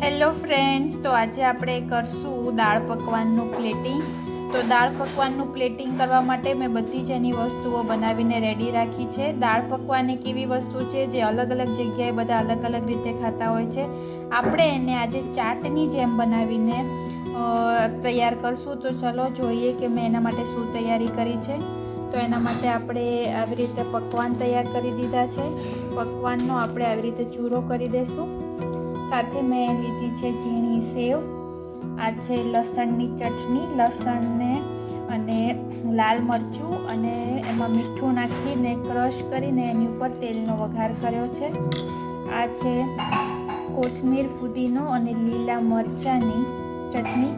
Hello friends, તો આજે આપણે કરશું દાળ પકવાનનું પ્લેટિંગ. તો દાળ પકવાનનું પ્લેટિંગ કરવા માટે મેં બધી જ એની વસ્તુઓ બનાવીને રેડી રાખી છે. દાળ પકવાન એક એવી વસ્તુ છે જે અલગ અલગ જગ્યાએ બધા અલગ અલગ રીતે ખાતા હોય છે. આપણે એને આજે ચાટની જેમ બનાવીને તૈયાર કરશું. તો ચલો જોઈએ કે મેં એના માટે શું તૈયારી કરી છે. તો એના માટે આપણે આવી રીતે પકવાન તૈયાર કરી દીધા છે. પકવાનનો આપણે આવી રીતે ચૂરો કરી દઈશું. સાથે મેં લીધી છે ઝીણી સેવ, આ છે લસણની ચટણી, લસણને અને લાલ મરચું અને એમાં મીઠું નાખીને ક્રશ કરીને એની ઉપર તેલનો વઘાર કર્યો છે. આ છે કોથમીર, ફુદીનો અને લીલા મરચાંની ચટણી.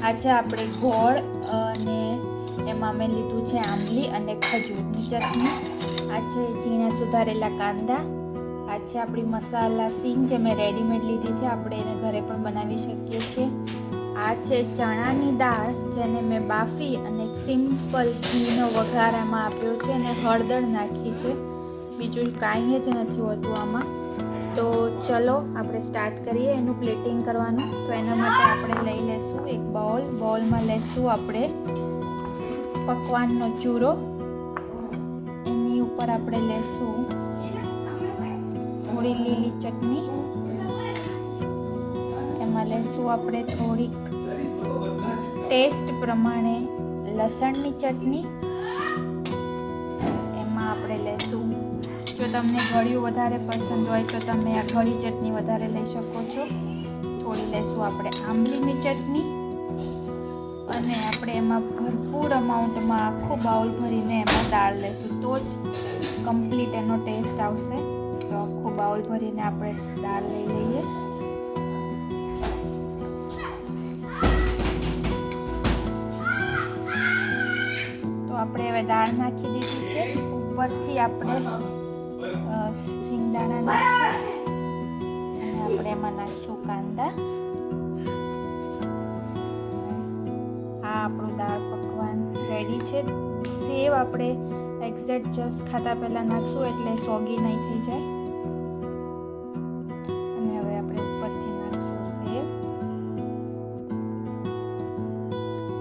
આ છે આપણે ગોળ અને એમાં મેં લીધું છે આંબલી અને ખજૂરની ચટણી. આ છે ઝીણા સુધારેલા કાંદા. આ છે આપણી મસાલા સીંગ જે મેં રેડીમેડ લીધી છે, આપણે એને ઘરે પણ બનાવી શકીએ છીએ. આ છે ચણાની દાળ જેને મેં બાફી અને એક સિમ્પલ ઘીનો વઘાર આમાં આપ્યો છે અને હળદર નાખી છે. બીજું કાંઈ જ નથી હોતું આમાં. તો ચલો આપણે સ્ટાર્ટ કરીએ એનું પ્લેટિંગ કરવાનું. તો એના માટે આપણે લઈ લઈશું એક બાઉલમાં લઈશું આપણે પકવાનનો ચૂરો. એની ઉપર આપણે લઈશું થોડી લીલી ચટણી, એમાં લઈશું આપણે થોડીક ટેસ્ટ પ્રમાણે લસણની ચટણી, એમાં આપણે લઈશું, જો તમને ગળ્યું વધારે પસંદ હોય તો તમે આ ગળી ચટણી વધારે લઈ શકો છો. થોડી લઈશું આપણે આંબલીની ચટણી અને આપણે એમાં ભરપૂર અમાઉન્ટમાં આખું બાઉલ ભરીને એમાં દાળ લઈશું, તો જ કમ્પ્લીટ એનો ટેસ્ટ આવશે. તો આખું બાઉલ ભરીને આપણે દાળ લઈ લઈએ. તો આપણે હવે દાળ નાખી દીધી છે. ઉપરથી આપણે સિંગદાણા નાખીશું અને આપણે એમાં નાખીશું કાંદા. આ આપણું દાળ પકવાન રેડી છે. સેવ આપણે એક્ઝેક્ટ જસ્ટ ખાતા પહેલાં નાખશું એટલે સોગી નહીં થઈ જાય. અને હવે આપણે ઉપરથી નાખશું સેવ.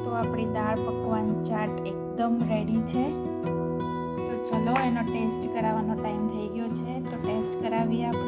તો આપણી દાળ પકવાન ચાટ એકદમ રેડી છે. તો ચલો એનો ટેસ્ટ કરાવવાનો ટાઈમ થઈ ગયો છે. તો ટેસ્ટ કરાવીએ આપણે.